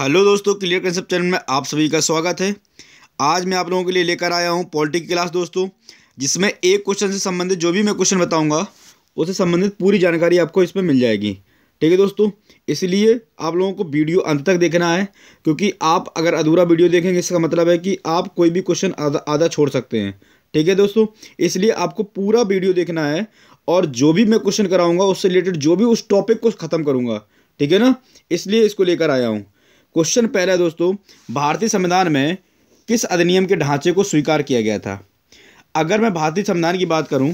Hello दोस्तों, clear concept channel में आप सभी का स्वागत है। आज मैं आप लोगों के लिए लेकर आया हूं पॉलिटी की क्लास दोस्तों, जिसमें एक क्वेश्चन से संबंधित जो भी मैं क्वेश्चन बताऊंगा उससे संबंधित पूरी जानकारी आपको इसमें मिल जाएगी। ठीक है दोस्तों, इसलिए आप लोगों को वीडियो अंत तक देखना है, क्योंकि आप अगर अधूरा वीडियो देखेंगे इसका मतलब है कि आप कोई भी क्वेश्चन आधा छोड़ सकते हैं। ठीक है दोस्तों, इसलिए आपको पूरा वीडियो देखना है और जो भी मैं क्वेश्चन कराऊंगा उससे रिलेटेड जो भी उस टॉपिक को ख़त्म करूंगा। ठीक है ना, इसलिए इसको लेकर आया हूँ। क्वेश्चन पहला है दोस्तों, भारतीय संविधान में किस अधिनियम के ढांचे को स्वीकार किया गया था? अगर मैं भारतीय संविधान की बात करूं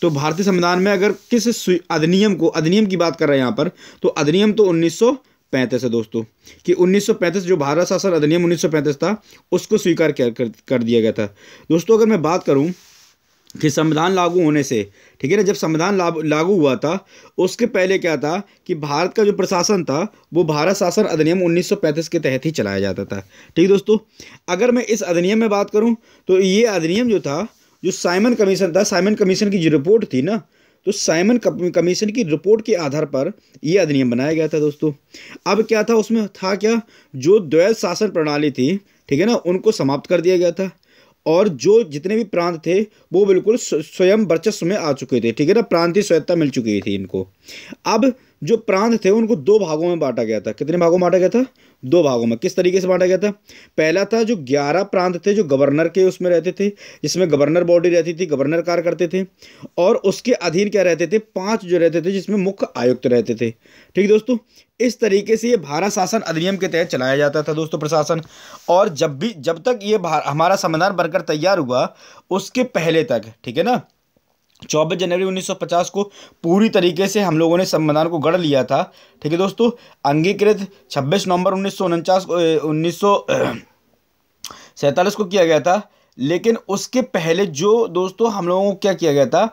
तो भारतीय संविधान में अगर अधिनियम की बात कर रहे हैं यहाँ पर, तो अधिनियम तो 1935 है दोस्तों, कि 1935 जो भारत शासन अधिनियम 1935 था उसको स्वीकार कर दिया गया था। दोस्तों अगर मैं बात करूँ कि संविधान लागू होने से, ठीक है ना, जब संविधान लागू हुआ था उसके पहले क्या था कि भारत का जो प्रशासन था वो भारत शासन अधिनियम 1935 के तहत ही चलाया जाता था। ठीक दोस्तों, अगर मैं इस अधिनियम में बात करूं तो ये अधिनियम जो था, जो साइमन कमीशन था, साइमन कमीशन की जो रिपोर्ट थी ना, तो साइमन कमीशन की रिपोर्ट के आधार पर यह अधिनियम बनाया गया था दोस्तों। अब क्या था उसमें, था क्या, जो द्वैध शासन प्रणाली थी, ठीक है ना, उनको समाप्त कर दिया गया था और जो जितने भी प्रांत थे वो बिल्कुल स्वयं वर्चस्व में आ चुके थे। ठीक है ना, प्रांतीय स्वायत्ता मिल चुकी थी इनको। अब जो प्रांत थे उनको दो भागों में बांटा गया था। कितने भागों में बांटा गया था? दो भागों में। किस तरीके से बांटा गया था? पहला था जो 11 प्रांत थे जो गवर्नर के उसमें रहते थे, जिसमें गवर्नर बॉडी रहती थी, गवर्नर कार्य करते थे, और उसके अधीन क्या रहते थे, 5 जो रहते थे जिसमें मुख्य आयुक्त रहते थे। ठीक दोस्तों, इस तरीके से ये भारत शासन अधिनियम के तहत चलाया जाता था दोस्तों प्रशासन। और जब तक ये हमारा संविधान बनकर तैयार हुआ उसके पहले तक, ठीक है ना, 24 जनवरी 1950 को पूरी तरीके से हम लोगों ने संविधान को गढ़ लिया था। ठीक है दोस्तों, अंगीकृत 26 नवंबर 1947 को किया गया था। लेकिन उसके पहले जो दोस्तों हम लोगों को क्या किया गया था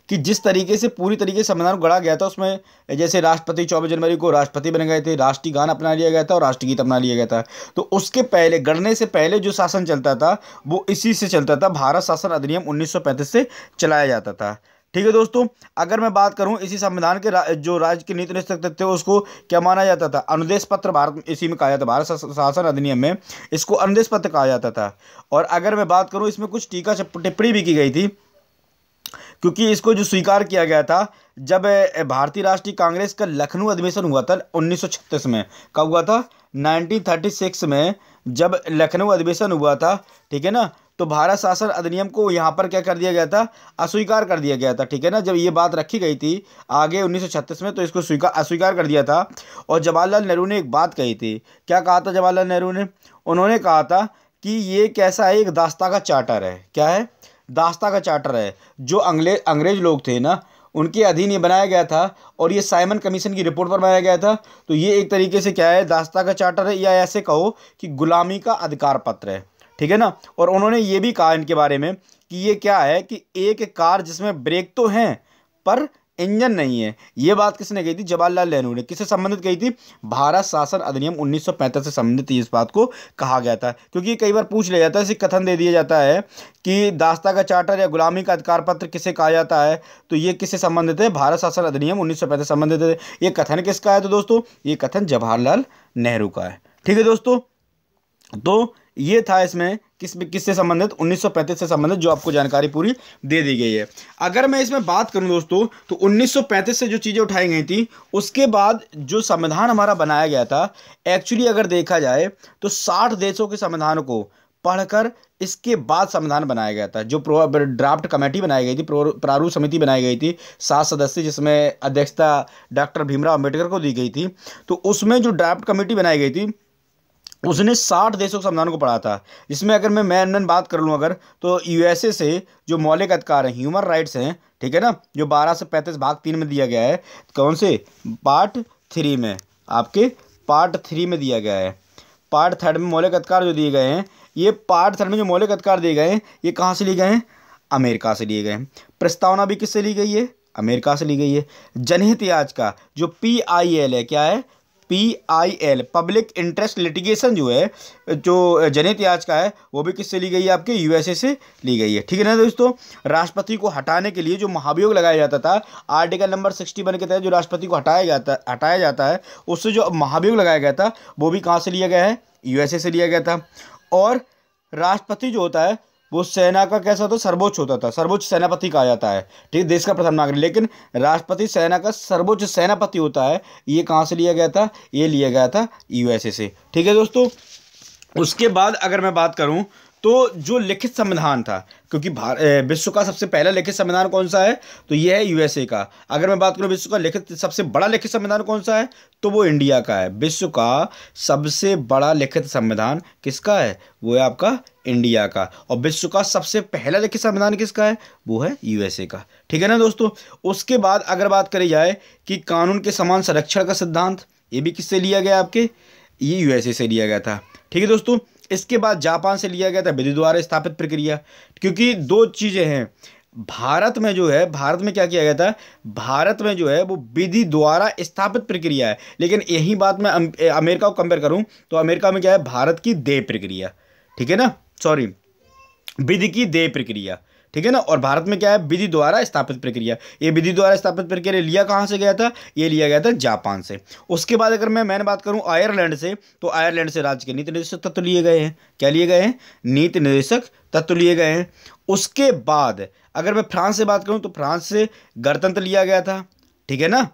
कि जिस तरीके से पूरी तरीके से संविधान को गढ़ा गया था उसमें जैसे राष्ट्रपति 24 जनवरी को राष्ट्रपति बन गए थे, राष्ट्रीय गान अपना लिया गया था और राष्ट्रगीत अपना लिया गया था। तो उसके पहले, गढ़ने से पहले जो शासन चलता था वो इसी से चलता था, भारत शासन अधिनियम 1935 से चलाया जाता था। ठीक है दोस्तों, अगर मैं बात करूं इसी संविधान के जो राज्य के नीति निश्चित थे उसको क्या माना जाता था? अनुदेश पत्र भारत इसी में कहा जाता, भारत शासन अधिनियम में इसको अनुदेश पत्र कहा जाता था। और अगर मैं बात करूं इसमें कुछ टीका टिप्पणी भी की गई थी, क्योंकि इसको जो स्वीकार किया गया था जब भारतीय राष्ट्रीय कांग्रेस का लखनऊ अधिवेशन हुआ था 1936 में। कब हुआ था? 1936 में जब लखनऊ अधिवेशन हुआ था, ठीक है ना, तो भारत शासन अधिनियम को यहाँ पर क्या कर दिया गया था? अस्वीकार कर दिया गया था। ठीक है ना, जब ये बात रखी गई थी आगे 1936 में तो इसको अस्वीकार कर दिया था। और जवाहरलाल नेहरू ने एक बात कही थी। क्या कहा था जवाहरलाल नेहरू ने? उन्होंने कहा था कि ये कैसा है, एक दास्ता का चार्टर है। क्या है? दास्ता का चार्टर है, जो अंग्रेज लोग थे ना उनके अधीन ये बनाया गया था और ये साइमन कमीशन की रिपोर्ट पर बनाया गया था। तो ये एक तरीके से क्या है, दास्ता का चार्टर है, या ऐसे कहो कि गुलामी का अधिकार पत्र है। ठीक है ना, और उन्होंने ये भी कहा इनके बारे में कि ये क्या है कि एक कार जिसमें ब्रेक तो हैं पर इंजन नहीं है। ये बात किसने कही थी? जवाहरलाल नेहरू ने। किससे संबंधित कही थी? भारत शासन अधिनियम 1935 से संबंधित इस बात को कहा गया था। क्योंकि कई बार पूछ लिया जाता है, इसे कथन दे दिया जाता है कि दास्ता का चार्टर या गुलामी का अधिकार पत्र किसे कहा जाता है, तो ये किससे संबंधित है? भारत शासन अधिनियम 1935 से संबंधित है। ये कथन किसका है? तो दोस्तों ये कथन जवाहरलाल नेहरू का है। ठीक है दोस्तों, तो ये था इसमें किससे संबंधित, 1935 से संबंधित, जो आपको जानकारी पूरी दे दी गई है। अगर मैं इसमें बात करूं दोस्तों तो 1935 से जो चीज़ें उठाई गई थी उसके बाद जो संविधान हमारा बनाया गया था, एक्चुअली अगर देखा जाए तो 60 देशों के संविधान को पढ़कर इसके बाद संविधान बनाया गया था। जो ड्राफ्ट कमेटी बनाई गई थी, प्रारूप समिति बनाई गई थी 7 सदस्य, जिसमें अध्यक्षता डॉक्टर भीमराव अम्बेडकर को दी गई थी। तो उसमें जो ड्राफ्ट कमेटी बनाई गई थी उसने 60 देशों के संविधान को पढ़ा था। जिसमें अगर मैं मैन बात कर लूँ अगर, तो यूएसए से जो मौलिक अधिकार हैं, ह्यूमन राइट्स हैं, ठीक है ना, जो 12 से 35 भाग 3 में दिया गया है। कौन से? पार्ट 3 में, आपके पार्ट 3 में दिया गया है। पार्ट 3 में मौलिक अधिकार जो दिए गए हैं, ये पार्ट 3 में जो मौलिक अधिकार दिए गए हैं ये कहाँ से लिए गए हैं? अमेरिका से लिए गए हैं। प्रस्तावना भी किससे ली गई है? अमेरिका से ली गई है। जनहित याचिका जो PIL है, क्या है? PIL पब्लिक इंटरेस्ट लिटिगेशन जो है, जो जनहित याचिका है, वो भी किससे ली गई है? आपके USA से ली गई है। ठीक है ना दोस्तों। राष्ट्रपति को हटाने के लिए जो महाभियोग लगाया जाता था, आर्टिकल नंबर 61 के तहत जो राष्ट्रपति को हटाया जाता है, उससे जो महाभियोग लगाया गया था वो भी कहाँ से लिया गया है? USA से लिया गया था। और राष्ट्रपति जो होता है वो सेना का कैसा होता है? सर्वोच्च होता था, सर्वोच्च सेनापति कहा जाता है। ठीक, देश का प्रथम नागरिक। लेकिन राष्ट्रपति सेना का सर्वोच्च सेनापति होता है, ये कहाँ से लिया गया था? ये लिया गया था USA से। ठीक है दोस्तों। उसके बाद अगर मैं बात करूं तो जो लिखित संविधान था, क्योंकि विश्व का सबसे पहला लिखित संविधान कौन सा है? तो ये है USA का। अगर मैं बात करूं विश्व का लिखित सबसे बड़ा लिखित संविधान कौन सा है? तो वो इंडिया का है। विश्व का सबसे बड़ा लिखित संविधान किसका है? वो है आपका इंडिया का। और विश्व का सबसे पहला लिखित संविधान किसका है? वो है USA का। ठीक है ना दोस्तों। उसके बाद अगर बात करी जाए कि कानून के समान संरक्षण का सिद्धांत, ये भी किससे लिया गया? आपके ये USA से लिया गया था। ठीक है दोस्तों। इसके बाद जापान से लिया गया था विधि द्वारा स्थापित प्रक्रिया। क्योंकि दो चीज़ें हैं भारत में, जो है भारत में क्या किया गया था? भारत में जो है वो विधि द्वारा स्थापित प्रक्रिया है। लेकिन यही बात मैं अमेरिका को कंपेयर करूं तो अमेरिका में क्या है? भारत की देय प्रक्रिया। ठीक है ना, सॉरी, विधि की देय प्रक्रिया। ठीक है ना। और भारत में क्या है? विधि द्वारा स्थापित प्रक्रिया। ये विधि द्वारा स्थापित प्रक्रिया लिया कहाँ से गया था? ये लिया गया था जापान से। उसके बाद अगर मैंने बात करूं आयरलैंड से, तो आयरलैंड से राज्य के नीति निर्देशक तत्व लिए गए हैं। क्या लिए गए हैं? नीति निर्देशक तत्व लिए गए हैं। उसके बाद अगर मैं फ्रांस से बात करूं तो फ्रांस से गणतंत्र लिया गया था। ठीक है ना।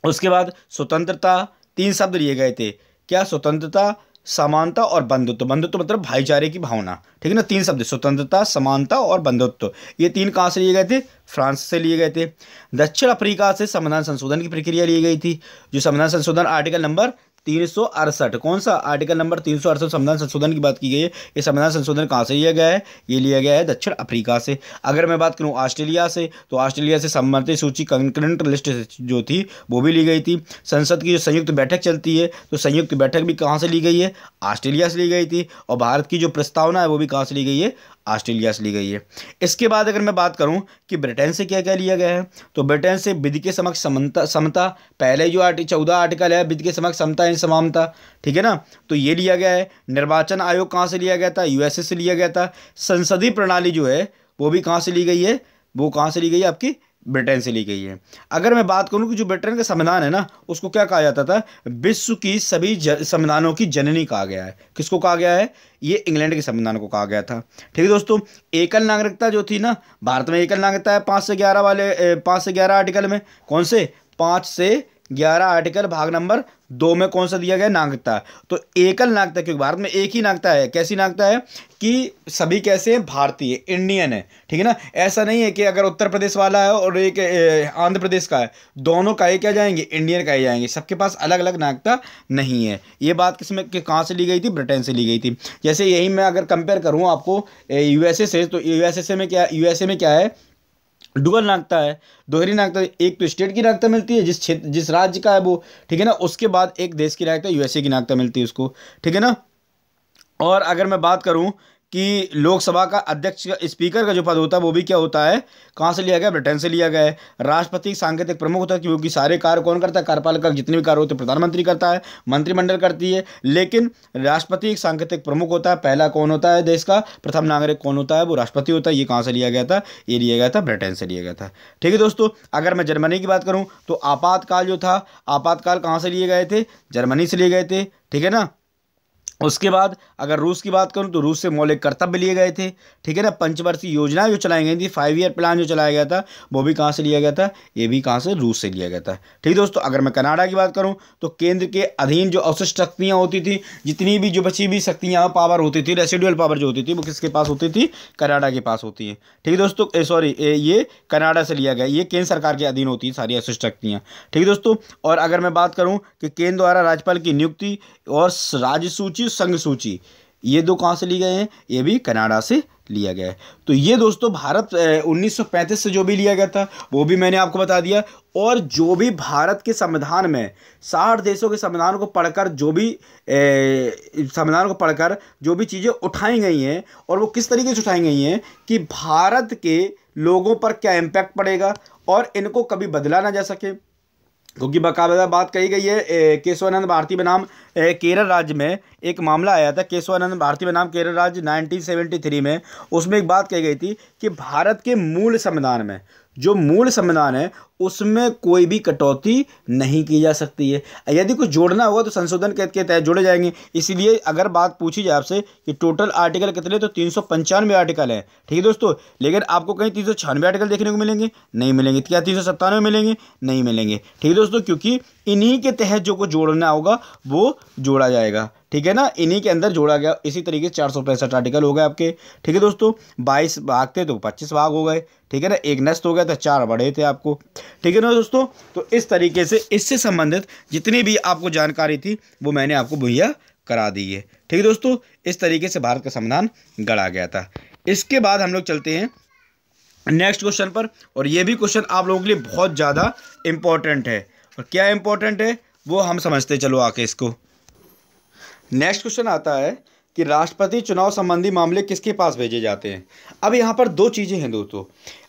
उसके बाद स्वतंत्रता, 3 शब्द लिए गए थे। क्या? स्वतंत्रता, समानता और बंधुत्व। बंधुत्व मतलब भाईचारे की भावना। ठीक है ना। 3 शब्द, स्वतंत्रता, समानता और बंधुत्व। ये 3 कहाँ से लिए गए थे? फ्रांस से लिए गए थे। दक्षिण अफ्रीका से संविधान संशोधन की प्रक्रिया ली गई थी। जो संविधान संशोधन आर्टिकल नंबर 368, कौन सा? आर्टिकल नंबर 368 संविधान संशोधन की बात की गई है। ये संविधान संशोधन कहाँ से लिया गया है? ये लिया गया है दक्षिण अफ्रीका से। अगर मैं बात करूँ ऑस्ट्रेलिया से, तो ऑस्ट्रेलिया से सम्मति सूची कंकरेंट लिस्ट जो थी वो भी ली गई थी। संसद की जो संयुक्त बैठक चलती है, तो संयुक्त बैठक भी कहाँ से ली गई है? ऑस्ट्रेलिया से ली गई थी। और भारत की जो प्रस्तावना है वो भी कहाँ से ली गई है? ऑस्ट्रेलिया से ली गई है। इसके बाद अगर मैं बात करूं कि ब्रिटेन से क्या क्या लिया गया है, तो ब्रिटेन से विधि के समक्ष समता, पहले जो 14 आर्टिकल है विधि के समक्ष समता एवं समानता। ठीक है ना। तो ये लिया गया है। निर्वाचन आयोग कहाँ से लिया गया था? USA से लिया गया था। संसदीय प्रणाली जो है वो भी कहाँ से ली गई है? वो कहाँ से ली गई है? आपकी ब्रिटेन से ली गई है। अगर मैं बात करूं कि जो ब्रिटेन का संविधान है ना, उसको क्या कहा जाता था? विश्व की सभी संविधानों की जननी कहा गया है। किसको कहा गया है? ये इंग्लैंड के संविधान को कहा गया था। ठीक है दोस्तों। एकल नागरिकता जो थी ना, भारत में एकल नागरिकता है 5 से 11 वाले 5 से 11 आर्टिकल में। कौन से? 5 से 11 आर्टिकल भाग नंबर 2 में कौन सा दिया गया? नागरिकता। तो एकल नागरिकता, क्योंकि भारत में एक ही नागरिकता है। कैसी नागरिकता है? कि सभी कैसे हैं? भारतीय, इंडियन है। ठीक है ना। ऐसा नहीं है कि अगर उत्तर प्रदेश वाला है और एक आंध्र प्रदेश का है, दोनों कहे क्या जाएंगे? इंडियन कहे जाएंगे। सबके पास अलग अलग नागरिकता नहीं है। ये बात किसमें कहाँ से ली गई थी? ब्रिटेन से ली गई थी। जैसे यही मैं अगर कंपेयर करूँ आपको USA से, तो USA में क्या है? डुअल नागरिकता है, दोहरी नागरिकता। एक तो स्टेट की नागरिकता मिलती है जिस राज्य का है वो। ठीक है ना। उसके बाद एक देश की नागरिकता, USA की नागरिकता मिलती है उसको। ठीक है ना। और अगर मैं बात करूं कि लोकसभा का अध्यक्ष स्पीकर का जो पद होता है वो भी क्या होता है? कहाँ से लिया गया? ब्रिटेन से लिया गया है। राष्ट्रपति सांकेतिक प्रमुख होता है, क्योंकि सारे कार्य कौन करता है? कार्यपालिका जितने भी कार्य होते हैं प्रधानमंत्री करता है, मंत्रिमंडल करती है। लेकिन राष्ट्रपति एक सांकेतिक प्रमुख होता है। पहला कौन होता है देश का? प्रथम नागरिक कौन होता है? वो राष्ट्रपति होता है। ये कहाँ से लिया गया था? ये लिया गया था ब्रिटेन से लिया गया था। ठीक है दोस्तों। अगर मैं जर्मनी की बात करूँ तो आपातकाल जो था, आपातकाल कहाँ से लिए गए थे? जर्मनी से लिए गए थे। ठीक है ना। उसके बाद अगर रूस की बात करूं तो रूस से मौलिक कर्तव्य लिए गए थे। ठीक है ना। पंचवर्षीय योजनाएं जो चलाई गई थी, 5 ईयर प्लान जो चलाया गया था, वो भी कहाँ से लिया गया था? ये भी कहाँ से? रूस से लिया गया था। ठीक दोस्तों। अगर मैं कनाडा की बात करूं तो केंद्र के अधीन जो अवशिष्ट शक्तियां होती थी, जितनी भी जो बची हुई शक्तियां, पावर होती थी, रेसिडुअल पावर जो होती थी, वो किसके पास होती थी? कनाडा के पास होती है। ठीक है दोस्तों। सॉरी, ये कनाडा से लिया गया। ये केंद्र सरकार के अधीन होती है सारी अवशिष्ट शक्तियाँ। ठीक है दोस्तों। और अगर मैं बात करूँ कि केंद्र द्वारा राज्यपाल की नियुक्ति और राज्य सूची, संघ सूची, ये 2 कहाँ से लिए गए हैं? ये भी कनाडा से लिया गया है। तो ये दोस्तों भारत 1935 से जो भी लिया गया था वो भी मैंने आपको बता दिया। और जो भी भारत के संविधान में 60 देशों के संविधान को पढ़कर जो भी चीज़ें उठाई गई हैं, और वो किस तरीके से उठाई गई हैं कि भारत के लोगों पर क्या इम्पैक्ट पड़ेगा और इनको कभी बदला ना जा सके, क्योंकि बाकायदा बात कही गई है केशवानंद भारती बनाम केरल राज्य में एक मामला आया था, केशवानंद भारती बनाम केरल राज्य 1973 में। उसमें एक बात कही गई थी कि भारत के मूल संविधान में, जो मूल संविधान है उसमें कोई भी कटौती नहीं की जा सकती है। यदि कुछ जोड़ना होगा तो संशोधन के तहत जोड़े जाएंगे। इसीलिए अगर बात पूछी जाए आपसे कि टोटल आर्टिकल कितने, तो 395 आर्टिकल हैं, ठीक है दोस्तों। लेकिन आपको कहीं 396 आर्टिकल देखने को मिलेंगे, नहीं मिलेंगे। क्या 397 मिलेंगे? नहीं मिलेंगे, ठीक है दोस्तों, क्योंकि इन्हीं के तहत जो कुछ जोड़ना होगा वो जोड़ा जाएगा, ठीक है ना, इन्हीं के अंदर जोड़ा गया। इसी तरीके से 465 आर्टिकल हो गए आपके, ठीक है दोस्तों। 22 भाग थे तो 25 भाग हो गए, ठीक है ना, एक नष्ट हो गया था, 4 बढ़े थे आपको, ठीक है ना दोस्तों। तो इस तरीके से इससे संबंधित जितनी भी आपको जानकारी थी वो मैंने आपको मुहैया करा दी है, ठीक है दोस्तों। इस तरीके से भारत का संविधान गढ़ा गया था। इसके बाद हम लोग चलते हैं नेक्स्ट क्वेश्चन पर, और ये भी क्वेश्चन आप लोगों के लिए बहुत ज़्यादा इंपॉर्टेंट है। और क्या इंपॉर्टेंट है वो हम समझते चलो आके इसको। नेक्स्ट क्वेश्चन आता है कि राष्ट्रपति चुनाव संबंधी मामले किसके पास भेजे जाते हैं। अब यहाँ पर दो चीज़ें हैं दोस्तों।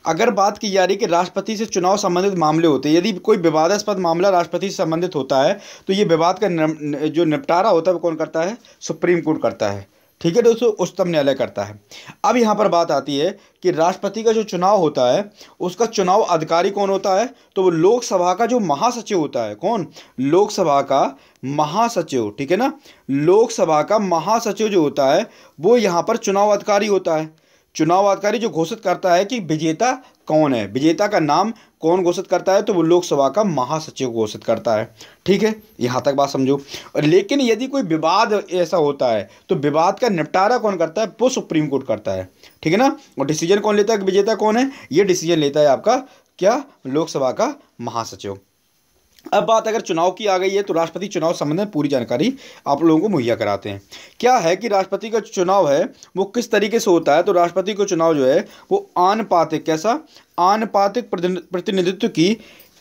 अगर बात की जा रही कि राष्ट्रपति से चुनाव संबंधित मामले होते हैं, यदि कोई विवादास्पद मामला राष्ट्रपति से संबंधित होता है तो ये विवाद का जो निपटारा होता है वो कौन करता है? सुप्रीम कोर्ट करता है, ठीक है दोस्तों, उच्चतम न्यायालय करता है। अब यहाँ पर बात आती है कि राष्ट्रपति का जो चुनाव होता है उसका चुनाव अधिकारी कौन होता है? तो वो लोकसभा का जो महासचिव होता है। कौन? लोकसभा का महासचिव, ठीक है ना। लोकसभा का महासचिव जो होता है वो यहाँ पर चुनाव अधिकारी होता है। चुनाव अधिकारी जो घोषित करता है कि विजेता कौन है, विजेता का नाम कौन घोषित करता है, तो वो लोकसभा का महासचिव घोषित करता है, ठीक है, यहाँ तक बात समझो। और लेकिन यदि कोई विवाद ऐसा होता है तो विवाद का निपटारा कौन करता है? वो सुप्रीम कोर्ट करता है, ठीक है ना। और डिसीजन कौन लेता है कि विजेता कौन है? ये डिसीजन लेता है आपका क्या? लोकसभा का महासचिव। अब बात अगर चुनाव की आ गई है तो राष्ट्रपति चुनाव संबंधी में पूरी जानकारी आप लोगों को मुहैया कराते हैं। क्या है कि राष्ट्रपति का चुनाव है वो किस तरीके से होता है? तो राष्ट्रपति का चुनाव जो है वो आनुपातिक, कैसा? आनुपातिक प्रतिनिधित्व की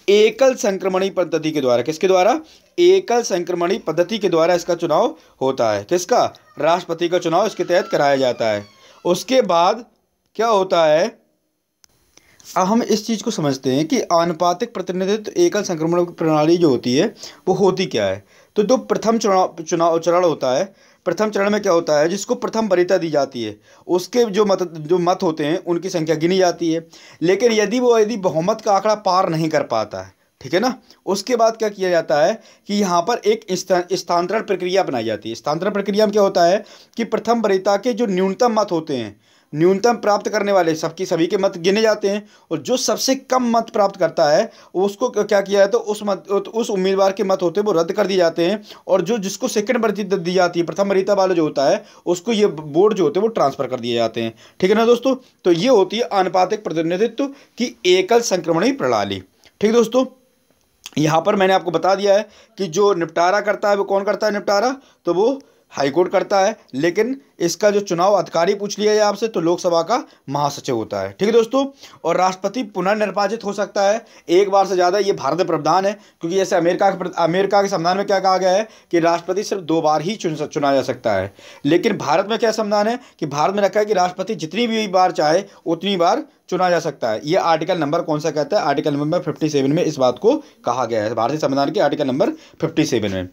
एकल संक्रमणी पद्धति के द्वारा। किसके द्वारा? एकल संक्रमणी पद्धति के द्वारा इसका चुनाव होता है। किसका? राष्ट्रपति का चुनाव इसके तहत कराया जाता है। उसके बाद क्या होता है, अब हम इस चीज़ को समझते हैं कि आनुपातिक प्रतिनिधित्व एकल संक्रमण प्रणाली जो होती है वो होती क्या है। तो जो प्रथम चुनाव चरण होता है, प्रथम चरण में क्या होता है, जिसको प्रथम वरीयता दी जाती है उसके जो मत होते हैं उनकी संख्या गिनी जाती है। लेकिन यदि बहुमत का आंकड़ा पार नहीं कर पाता है, ठीक है ना, उसके बाद क्या किया जाता है कि यहाँ पर एक स्थानांतरण प्रक्रिया बनाई जाती है। स्थानांतरण प्रक्रिया में क्या होता है कि प्रथम वरीयता के जो न्यूनतम मत होते हैं, न्यूनतम प्राप्त करने वाले सभी के मत गिने जाते हैं, और जो सबसे कम मत प्राप्त करता है उसको क्या किया जाता है, तो उस उम्मीदवार के मत होते हैं वो रद्द कर दिए जाते हैं, और जिसको सेकंड वरीयता दी जाती है, प्रथम वरीयता वाला जो होता है, उसको ये बोर्ड जो होते हैं वो ट्रांसफर कर दिए जाते हैं, ठीक है ना दोस्तों। तो ये होती है आनुपातिक प्रतिनिधित्व की एकल संक्रमणी प्रणाली, ठीक है दोस्तों। यहाँ पर मैंने आपको बता दिया है कि जो निपटारा करता है वो कौन करता है निपटारा, तो वो हाईकोर्ट करता है। लेकिन इसका जो चुनाव अधिकारी पूछ लिया जाए आपसे तो लोकसभा का महासचिव होता है, ठीक है दोस्तों। और राष्ट्रपति पुनर्निर्वाचित हो सकता है एक बार से ज़्यादा, ये भारत में प्रावधान है, क्योंकि जैसे अमेरिका के संविधान में क्या कहा गया है कि राष्ट्रपति सिर्फ 2 बार ही चुना जा सकता है। लेकिन भारत में क्या संविधान है कि भारत में रखा है कि राष्ट्रपति जितनी भी बार चाहे उतनी बार चुना जा सकता है। ये आर्टिकल नंबर कौन सा कहता है? आर्टिकल नंबर 57 में इस बात को कहा गया है, भारतीय संविधान के आर्टिकल नंबर 57 में।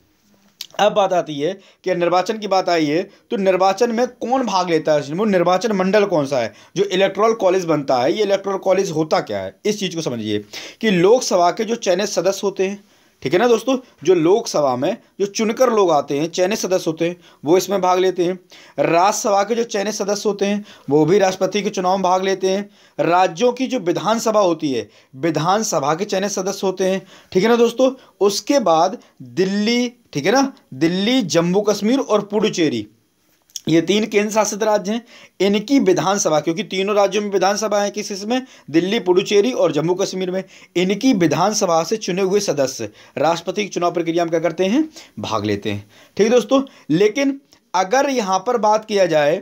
अब बात आती है कि निर्वाचन की बात आई है तो निर्वाचन में कौन भाग लेता है, वो निर्वाचन मंडल कौन सा है, जो इलेक्टोरल कॉलेज बनता है। ये इलेक्टोरल कॉलेज होता क्या है, इस चीज़ को समझिए कि लोकसभा के जो चयनित सदस्य होते हैं, ठीक है ना दोस्तों, जो लोकसभा में जो चुनकर लोग आते हैं, चयनित सदस्य होते हैं, वो इसमें भाग लेते हैं। राज्यसभा के जो चयनित सदस्य होते हैं वो भी राष्ट्रपति के चुनाव में भाग लेते हैं। राज्यों की जो विधानसभा होती है, विधानसभा के चयनित सदस्य होते हैं, ठीक है ना दोस्तों। उसके बाद दिल्ली, ठीक है ना, दिल्ली, जम्मू कश्मीर और पुडुचेरी, ये 3 केंद्र शासित राज्य हैं, इनकी विधानसभा, क्योंकि तीनों राज्यों में विधानसभा है, किस में? दिल्ली, पुडुचेरी और जम्मू कश्मीर में। इनकी विधानसभा से चुने हुए सदस्य राष्ट्रपति की चुनाव प्रक्रिया में क्या करते हैं? भाग लेते हैं, ठीक है दोस्तों। लेकिन अगर यहाँ पर बात किया जाए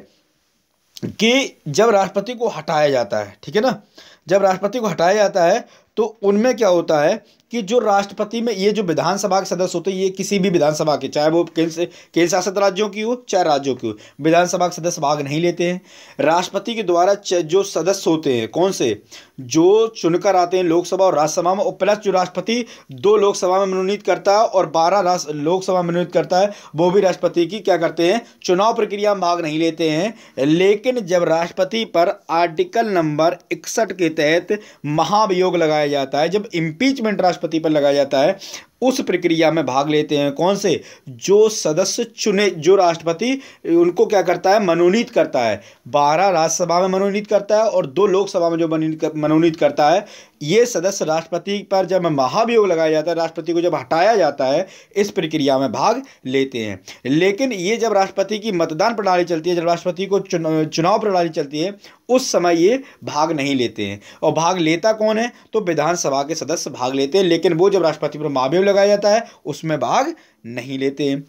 कि जब राष्ट्रपति को हटाया जाता है, ठीक है ना, जब राष्ट्रपति को हटाया जाता है तो उनमें क्या होता है कि जो राष्ट्रपति में ये जो विधानसभा के सदस्य होते हैं, ये किसी भी विधानसभा के, चाहे वो केंद्र शासित राज्यों की हो चाहे राज्यों की हो, विधानसभा के सदस्य भाग नहीं लेते हैं। राष्ट्रपति के द्वारा जो सदस्य होते हैं, कौन से, जो चुनकर आते हैं लोकसभा और राज्यसभा में, और प्लस जो राष्ट्रपति 2 लोकसभा में मनोनीत करता है और 12 लोकसभा में मनोनीत करता है, वो भी राष्ट्रपति की क्या करते हैं, चुनाव प्रक्रिया में भाग नहीं लेते हैं। लेकिन जब राष्ट्रपति पर आर्टिकल नंबर 61 के तहत महाभियोग लगाया जाता है, जब इम्पीचमेंट राष्ट्रपति पर लगाया जाता है, उस प्रक्रिया में भाग लेते हैं कौन से, जो सदस्य चुने, जो राष्ट्रपति उनको क्या करता है, मनोनीत करता है। 12 राज्यसभा में मनोनीत करता है और 2 लोकसभा में जो मनोनीत करता है, ये सदस्य राष्ट्रपति पर जब महाभियोग लगाया जाता है, राष्ट्रपति को जब हटाया जाता है, इस प्रक्रिया में भाग लेते हैं। लेकिन ये जब राष्ट्रपति की मतदान प्रणाली चलती है, जब राष्ट्रपति को चुनाव प्रणाली चलती है, उस समय ये भाग नहीं लेते हैं। और भाग लेता कौन है, तो विधानसभा के सदस्य भाग लेते हैं, लेकिन वो जब राष्ट्रपति पर महाभियोग लगाया जाता है उसमें भाग नहीं लेते हैं।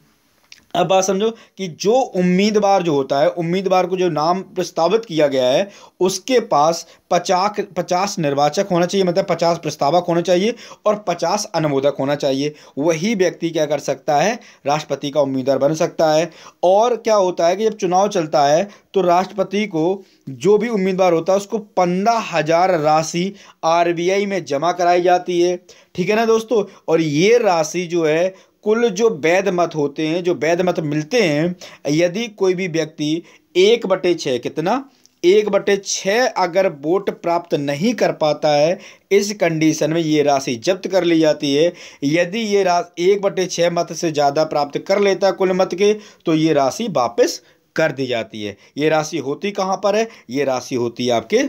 अब बात समझो कि जो उम्मीदवार जो होता है, उम्मीदवार को जो नाम प्रस्तावित किया गया है, उसके पास 50 निर्वाचक होना चाहिए, मतलब 50 प्रस्तावक होना चाहिए और 50 अनुमोदक होना चाहिए। वही व्यक्ति क्या कर सकता है, राष्ट्रपति का उम्मीदवार बन सकता है। और क्या होता है कि जब चुनाव चलता है तो राष्ट्रपति को जो भी उम्मीदवार होता है उसको 15,000 राशि RBI में जमा कराई जाती है, ठीक है ना दोस्तों। और ये राशि जो है, कुल जो वैध मत होते हैं, जो वैध मत मिलते हैं, यदि कोई भी व्यक्ति 1/6 कितना, 1/6 अगर वोट प्राप्त नहीं कर पाता है, इस कंडीशन में ये राशि जब्त कर ली जाती है। यदि ये राशि 1/6 मत से ज़्यादा प्राप्त कर लेता है कुल मत के, तो ये राशि वापस कर दी जाती है। ये राशि होती कहाँ पर है, ये राशि होती है आपके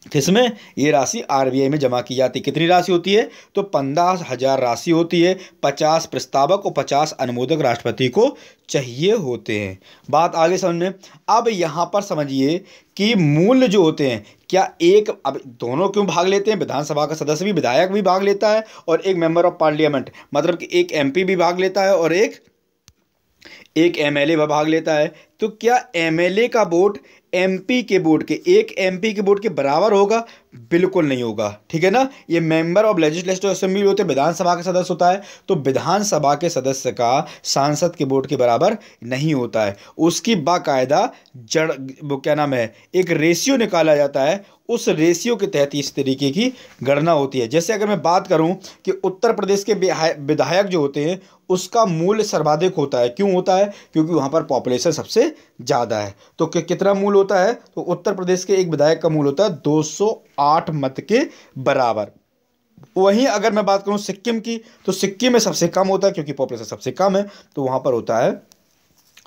किसमें, ये राशि RBI में जमा की जाती है। कितनी राशि होती है, तो 15,000 राशि होती है। 50 प्रस्तावक और 50 अनुमोदक राष्ट्रपति को चाहिए होते हैं। बात आगे समझ में। अब यहाँ पर समझिए कि मूल्य जो होते हैं, क्या एक, अब दोनों क्यों भाग लेते हैं, विधानसभा का सदस्य भी, विधायक भी भाग लेता है और एक मेंबर ऑफ पार्लियामेंट, मतलब कि एक MP भी भाग लेता है और एक MLA भाग लेता है। तो क्या MLA का वोट MP के वोट के, एक MP के वोट के बराबर होगा, बिल्कुल नहीं होगा, ठीक है ना। ये मेंबर ऑफ लेजिस्लेटिव असेंबली होते हैं, विधानसभा का सदस्य होता है, तो विधानसभा के सदस्य का सांसद के वोट के बराबर नहीं होता है। उसकी बाकायदा वो क्या नाम है, एक रेशियो निकाला जाता है, उस रेशियो के तहत इस तरीके की गणना होती है। जैसे अगर मैं बात करूं कि उत्तर प्रदेश के विधायक जो होते हैं उसका मूल्य सर्वाधिक होता है। क्यों होता है, क्योंकि वहां पर पॉपुलेशन सबसे ज़्यादा है। तो कितना मूल्य होता है, तो उत्तर प्रदेश के एक विधायक का मूल्य होता है 208 मत के बराबर। वहीं अगर मैं बात करूं सिक्किम की, तो सिक्किम में सबसे कम होता है क्योंकि पॉपुलेशन सबसे कम है, तो वहां पर होता है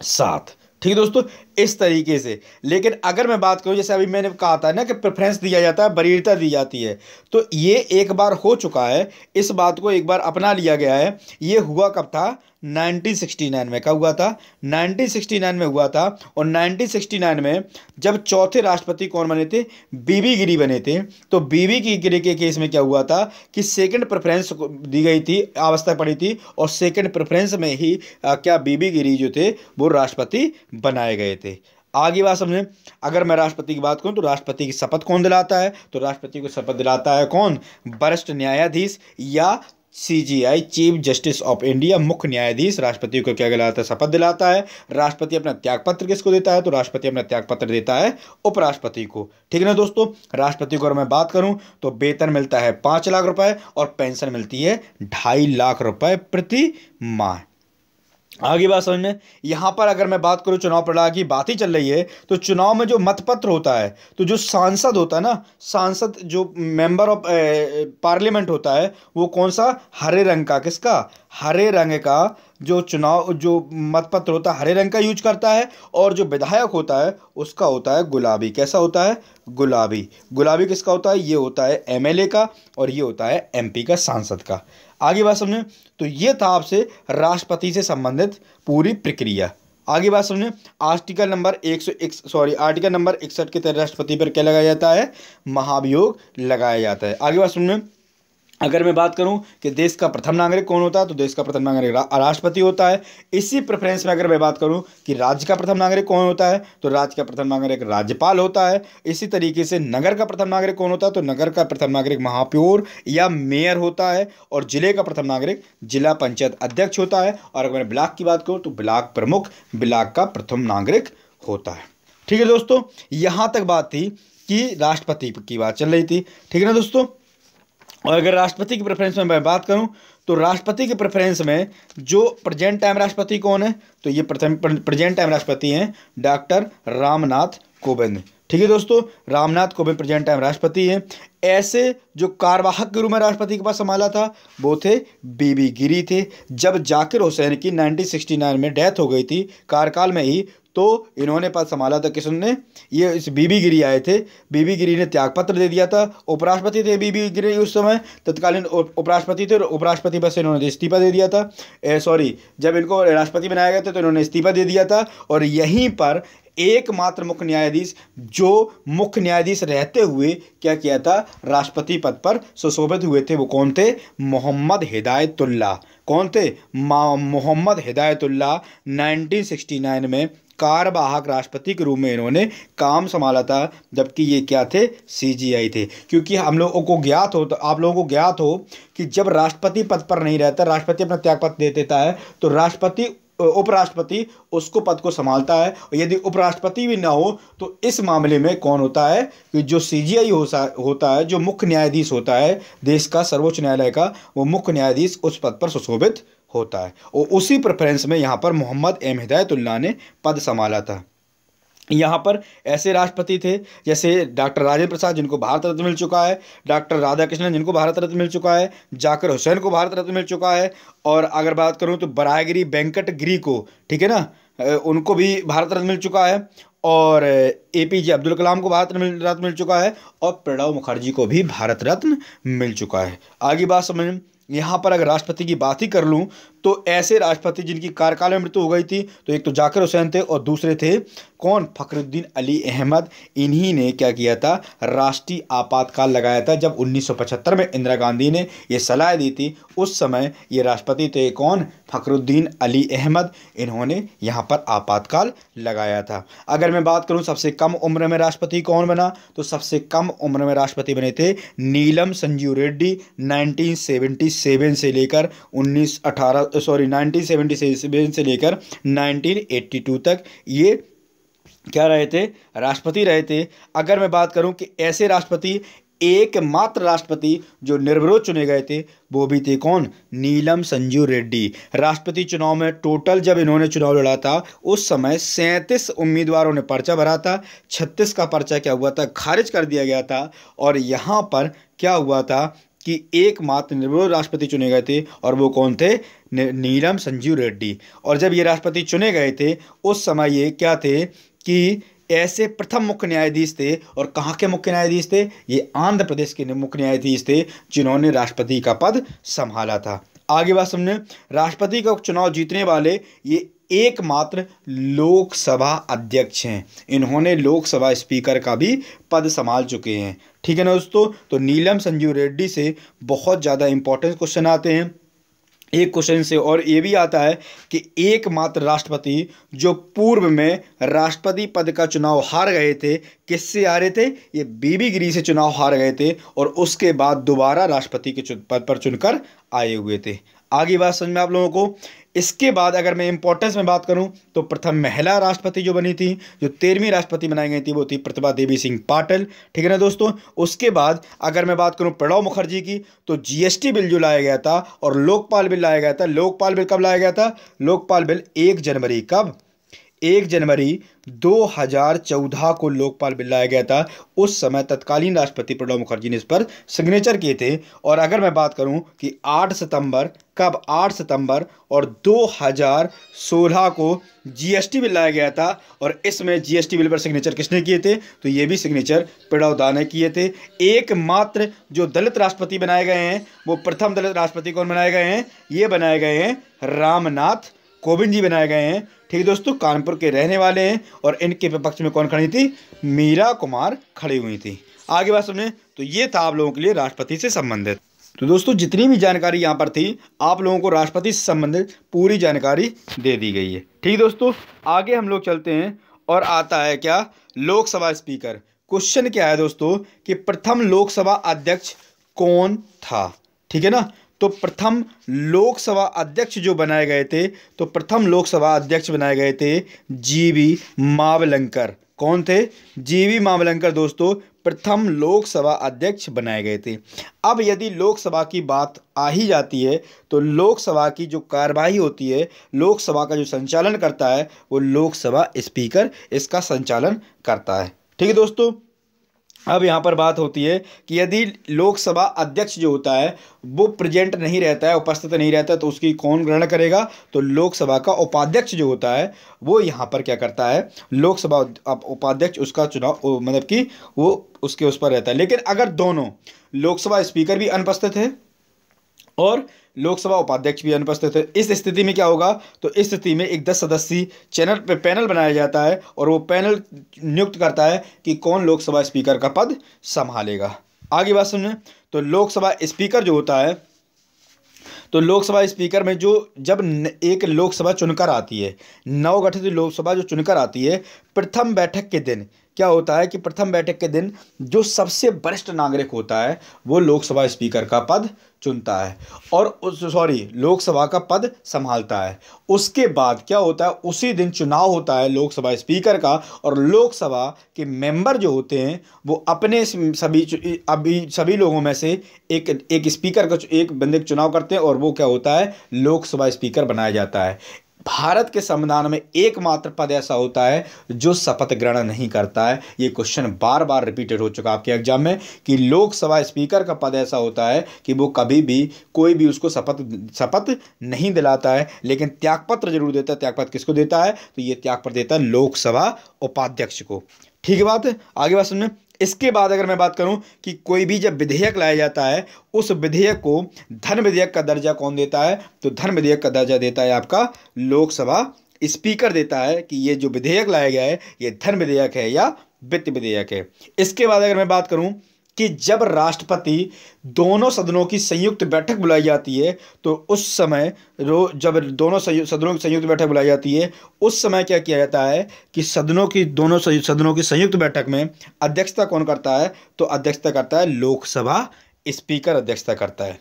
7। ठीक है दोस्तों, इस तरीके से। लेकिन अगर मैं बात करूं, जैसे अभी मैंने कहा था ना कि प्रेफरेंस दिया जाता है, वरीयता दी जाती है, तो ये एक बार हो चुका है, इस बात को एक बार अपना लिया गया है। ये हुआ कब था, 1969 में। कब हुआ था, 1969 में हुआ था। और 1969 में जब चौथे राष्ट्रपति कौन बने थे, बीबी गिरी बने थे। तो बीबी गिरी के केस में क्या हुआ था कि सेकंड प्रेफरेंस दी गई थी, आवश्यकता पड़ी थी, और सेकंड प्रेफरेंस में ही क्या बीबी गिरी जो थे वो राष्ट्रपति बनाए गए थे। आगे बात समझें। अगर मैं राष्ट्रपति की बात करूं तो राष्ट्रपति की शपथ कौन दिलाता है, तो राष्ट्रपति को शपथ दिलाता है कौन, वरिष्ठ न्यायाधीश या CJI, chief justice of India, मुख्य न्यायाधीश राष्ट्रपति को क्या दिलाता है, शपथ दिलाता है। राष्ट्रपति अपना त्यागपत्र किसको देता है, तो राष्ट्रपति अपना त्यागपत्र देता है उपराष्ट्रपति को। ठीक है ना दोस्तों। राष्ट्रपति को अगर मैं बात करूं तो वेतन मिलता है 5 लाख रुपए और पेंशन मिलती है 2.5 लाख रुपए प्रति माह। आगे बात समझने। यहाँ पर अगर मैं बात करूँ चुनाव प्रणाली की बात ही चल रही है, तो चुनाव में जो मतपत्र होता है, तो जो सांसद होता है ना, सांसद जो मेंबर ऑफ पार्लियामेंट होता है, वो कौन सा, हरे रंग का, किसका, हरे रंग का जो चुनाव जो मतपत्र होता है हरे रंग का यूज करता है। और जो विधायक होता है उसका होता है गुलाबी। कैसा होता है, गुलाबी। गुलाबी किसका होता है, ये होता है MLA का और ये होता है MP का, सांसद का। आगे बात समझें। तो ये था आपसे राष्ट्रपति से संबंधित पूरी प्रक्रिया। आगे बात समझें। आर्टिकल नंबर 61 के तहत राष्ट्रपति पर क्या लगाया जाता है, महाभियोग लगाया जाता है। आगे बात सुनिए। अगर मैं बात करूं कि देश का प्रथम नागरिक कौन होता है, तो देश का प्रथम नागरिक राष्ट्रपति होता है। इसी प्रेफरेंस में अगर मैं बात करूं कि राज्य का प्रथम नागरिक कौन होता है, तो राज्य का प्रथम नागरिक राज्यपाल होता है। इसी तरीके से नगर का प्रथम नागरिक कौन होता है, तो नगर का प्रथम नागरिक महापौर या मेयर होता है। और जिले का प्रथम नागरिक जिला पंचायत अध्यक्ष होता है। और अगर मैं ब्लॉक की बात करूँ तो ब्लॉक प्रमुख ब्लॉक का प्रथम नागरिक होता है। ठीक है दोस्तों, यहाँ तक बात थी कि राष्ट्रपति की बात चल रही थी। ठीक है ना दोस्तों। और अगर राष्ट्रपति की प्रेफरेंस में मैं बात करूं तो राष्ट्रपति के प्रेफरेंस में जो प्रेजेंट टाइम राष्ट्रपति कौन है, तो ये प्रेजेंट टाइम राष्ट्रपति हैं डॉक्टर रामनाथ कोविंद। ठीक है दोस्तों, रामनाथ कोविंद प्रेजेंट टाइम राष्ट्रपति हैं। ऐसे जो कार्यवाहक के रूप में राष्ट्रपति के पास संभाला था वो थे बीबी गिरी थे। जब जाकिर हुसैन की 1969 में डेथ हो गई थी कार्यकाल में ही, तो इन्होंने पद संभाला था। किसने? ये इस बीबी गिरी आए थे। बीबी गिरी ने त्यागपत्र दे दिया था। उपराष्ट्रपति थे बीबी गिरी उस समय, तत्कालीन उपराष्ट्रपति थे। उपराष्ट्रपति बस इन्होंने इस्तीफा दे दिया था। जब इनको राष्ट्रपति बनाया गया था तो इन्होंने इस्तीफा दे दिया था। और यहीं पर एकमात्र मुख्य न्यायाधीश जो मुख्य न्यायाधीश रहते हुए क्या किया था, राष्ट्रपति पद पर सुशोभित हुए थे, वो कौन थे? मोहम्मद हिदायतुल्लाह। कौन थे? मोहम्मद हिदायतुल्लाह। 1969 में कार्यवाहक राष्ट्रपति के रूप में इन्होंने काम संभाला था, जबकि ये क्या थे? सीजीआई थे। क्योंकि हम लोगों को ज्ञात हो, तो आप लोगों को ज्ञात हो कि जब राष्ट्रपति पद पर नहीं रहता, राष्ट्रपति अपना त्यागपत्र दे देता है, तो राष्ट्रपति उपराष्ट्रपति उसको पद को संभालता है। और यदि उपराष्ट्रपति भी ना हो तो इस मामले में कौन होता है कि जो सीजीआई होता है, जो मुख्य न्यायाधीश होता है देश का सर्वोच्च न्यायालय का, वो मुख्य न्यायाधीश उस पद पर सुशोभित होता है। और उसी प्रेफरेंस में यहाँ पर मोहम्मद एम हिदायतुल्लाह ने पद संभाला था। यहाँ पर ऐसे राष्ट्रपति थे जैसे डॉक्टर राजेंद्र प्रसाद जिनको भारत रत्न मिल चुका है, डॉक्टर राधाकृष्णन जिनको भारत रत्न मिल चुका है, जाकिर हुसैन को भारत रत्न मिल चुका है। और अगर बात करूँ तो बरायगिरी वेंकट गिरी को, ठीक है ना, उनको भी भारत रत्न मिल चुका है। और एपीजे अब्दुल कलाम को भारत रत्न मिल चुका है। और प्रणब मुखर्जी को भी भारत रत्न मिल चुका है। आगे बात समझ। यहाँ पर अगर राष्ट्रपति की बात ही कर लूँ तो ऐसे राष्ट्रपति जिनकी कार्यकाल में मृत्यु हो गई थी, तो एक तो जाकिर हुसैन थे और दूसरे थे कौन? फखरुद्दीन अली अहमद। इन्हीं ने क्या किया था? राष्ट्रीय आपातकाल लगाया था। जब 1975 में इंदिरा गांधी ने ये सलाह दी थी, उस समय ये राष्ट्रपति थे कौन? फखरुद्दीन अली अहमद। इन्होंने यहाँ पर आपातकाल लगाया था। अगर मैं बात करूँ सबसे कम उम्र में राष्ट्रपति कौन बना, तो सबसे कम उम्र में राष्ट्रपति बने थे नीलम संजीव रेड्डी। 1977 से लेकर 1977 से लेकर 1982 तक ये क्या रहे थे? राष्ट्रपति रहे थे। अगर मैं बात करूं कि ऐसे राष्ट्रपति, एकमात्र राष्ट्रपति जो निर्विरोध चुने गए थे, वो भी थे कौन? नीलम संजीव रेड्डी। राष्ट्रपति चुनाव में टोटल जब इन्होंने चुनाव लड़ा था उस समय 37 उम्मीदवारों ने पर्चा भरा था। 36 का पर्चा क्या हुआ था? खारिज कर दिया गया था। और यहाँ पर क्या हुआ था कि एकमात्र निर्विरोध राष्ट्रपति चुने गए थे, और वो कौन थे? नीलम संजीव रेड्डी। और जब ये राष्ट्रपति चुने गए थे उस समय ये क्या थे कि ऐसे प्रथम मुख्य न्यायाधीश थे। और कहाँ के मुख्य न्यायाधीश थे? ये आंध्र प्रदेश के मुख्य न्यायाधीश थे जिन्होंने राष्ट्रपति का पद संभाला था। आगे बात समझे। राष्ट्रपति का चुनाव जीतने वाले ये एकमात्र लोकसभा अध्यक्ष हैं। इन्होंने लोकसभा स्पीकर का भी पद संभाल चुके हैं। ठीक है ना दोस्तों। तो नीलम संजीव रेड्डी से बहुत ज़्यादा इंपॉर्टेंट क्वेश्चन आते हैं। एक क्वेश्चन से और ये भी आता है कि एकमात्र राष्ट्रपति जो पूर्व में राष्ट्रपति पद का चुनाव हार गए थे, किससे हारे थे? ये बीबी गिरी से चुनाव हार गए थे और उसके बाद दोबारा राष्ट्रपति के पद पर चुनकर आए हुए थे। आगे बात समझ में आप लोगों को। इसके बाद अगर मैं इंपॉर्टेंस में बात करूं तो प्रथम महिला राष्ट्रपति जो बनी थी, जो 13वीं राष्ट्रपति बनाई गई थी, वो थी प्रतिभा देवी सिंह पाटिल। ठीक है ना दोस्तों। उसके बाद अगर मैं बात करूं प्रणब मुखर्जी की, तो जीएसटी बिल जो लाया गया था और लोकपाल बिल लाया गया था। लोकपाल बिल कब लाया गया था? लोकपाल बिल 1 जनवरी, कब? 1 जनवरी 2014 को लोकपाल बिल लाया गया था। उस समय तत्कालीन राष्ट्रपति प्रणब मुखर्जी ने इस पर सिग्नेचर किए थे। और अगर मैं बात करूं कि 8 सितंबर, कब? 8 सितंबर और 2016 को जीएसटी बिल लाया गया था। और इसमें जीएसटी बिल पर सिग्नेचर किसने किए थे? तो ये भी सिग्नेचर प्रणब दा ने किए थे। एकमात्र जो दलित राष्ट्रपति बनाए गए हैं, वो प्रथम दलित राष्ट्रपति कौन बनाए गए हैं? ये बनाए गए हैं रामनाथ कोविंद जी बनाए गए हैं। ठीक है दोस्तों। कानपुर के रहने वाले हैं। और इनके विपक्ष में कौन खड़ी थी? मीरा कुमार खड़ी हुई थी। आगे बात सुनिए। तो ये था आप लोगों के लिए राष्ट्रपति से संबंधित। तो दोस्तों जितनी भी जानकारी यहाँ पर थी आप लोगों को राष्ट्रपति से संबंधित पूरी जानकारी दे दी गई है। ठीक है दोस्तों, आगे हम लोग चलते हैं और आता है क्या, लोकसभा स्पीकर। क्वेश्चन क्या है दोस्तों कि प्रथम लोकसभा अध्यक्ष कौन था। ठीक है ना, तो प्रथम लोकसभा अध्यक्ष जो बनाए गए थे, तो प्रथम लोकसभा अध्यक्ष बनाए गए थे जीवी मावलंकर। कौन थे? जीवी मावलंकर दोस्तों प्रथम लोकसभा अध्यक्ष बनाए गए थे। अब यदि लोकसभा की बात आ ही जाती है तो लोकसभा की जो कार्यवाही होती है, लोकसभा का जो संचालन करता है वो लोकसभा स्पीकर इसका संचालन करता है। ठीक है दोस्तों, अब यहाँ पर बात होती है कि यदि लोकसभा अध्यक्ष जो होता है वो प्रेजेंट नहीं रहता है, उपस्थित नहीं रहता है, तो उसकी कौन ग्रहण करेगा? तो लोकसभा का उपाध्यक्ष जो होता है वो यहाँ पर क्या करता है, लोकसभा उपाध्यक्ष उसका चुनाव मतलब कि वो उसके उस पर रहता है। लेकिन अगर दोनों लोकसभा स्पीकर भी अनुपस्थित है और लोकसभा उपाध्यक्ष भी अनुपस्थित है, इस स्थिति में क्या होगा? तो इस स्थिति में एक 10 सदस्यीय पैनल बनाया जाता है और वो पैनल नियुक्त करता है कि कौन लोकसभा स्पीकर का पद संभालेगा। आगे बात सुनिए, तो लोकसभा स्पीकर जो होता है, तो लोकसभा स्पीकर में जो जब एक लोकसभा चुनकर आती है, नवगठित लोकसभा जो चुनकर आती है, प्रथम बैठक के दिन क्या होता है कि प्रथम बैठक के दिन जो सबसे वरिष्ठ नागरिक होता है वो लोकसभा स्पीकर का पद चुनता है और लोकसभा का पद संभालता है। उसके बाद क्या होता है, उसी दिन चुनाव होता है लोकसभा स्पीकर का, और लोकसभा के मेंबर जो होते हैं वो अपने सभी लोगों में से एक स्पीकर का, एक बंदे का चुनाव करते हैं और वो क्या होता है, लोकसभा स्पीकर बनाया जाता है। भारत के संविधान में एकमात्र पद ऐसा होता है जो शपथ ग्रहण नहीं करता है। ये क्वेश्चन बार बार रिपीटेड हो चुका आपके एग्जाम में कि लोकसभा स्पीकर का पद ऐसा होता है कि वो कभी भी कोई भी उसको शपथ नहीं दिलाता है, लेकिन त्यागपत्र जरूर देता है। त्यागपत्र किसको देता है? तो ये त्यागपत्र देता है लोकसभा उपाध्यक्ष को। ठीक है बात है, आगे बात सुनिए। इसके बाद अगर मैं बात करूं कि कोई भी जब विधेयक लाया जाता है, उस विधेयक को धन विधेयक का दर्जा कौन देता है? तो धन विधेयक का दर्जा देता है आपका लोकसभा स्पीकर देता है कि ये जो विधेयक लाया गया है ये धन विधेयक है या वित्त विधेयक है। इसके बाद अगर मैं बात करूं कि जब राष्ट्रपति दोनों सदनों की संयुक्त बैठक बुलाई जाती है, तो उस समय जब दोनों सदनों की संयुक्त बैठक बुलाई जाती है, उस समय क्या किया जाता है कि दोनों सदनों की संयुक्त बैठक में अध्यक्षता कौन करता है? तो अध्यक्षता करता है लोकसभा स्पीकर, अध्यक्षता करता है।